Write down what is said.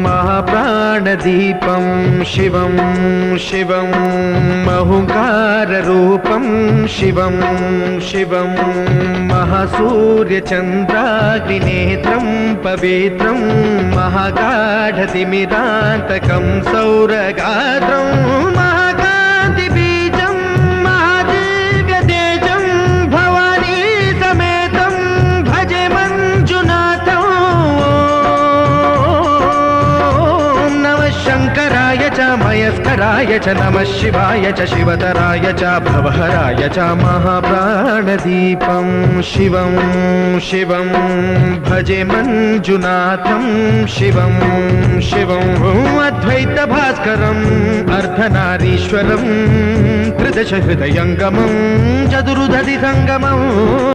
महाप्राणदीपं शिवं शिवं महुकाररूपं शिवं शिवं महासूर्यचन्द्राग्निनेत्रं पवित्रं महागाढतिमिरान्तकं सौरगात्रं महाकान्तिबीजं महादिव्यतेजं भवानी समेतं भजे मञ्जुनाथं। नमः शङ्कराय च मयस्कराय च नमः शिवाय च शिवतराय च भवहराय च महाप्राणदीपं शिवं शिवं भजे मञ्जुनाथं शिवं शिवं अद्वैतभास्करम् अर्धनारीश्वरं त्रिदशहृदयङ्गमं चतुर्दधिसङ्गमम्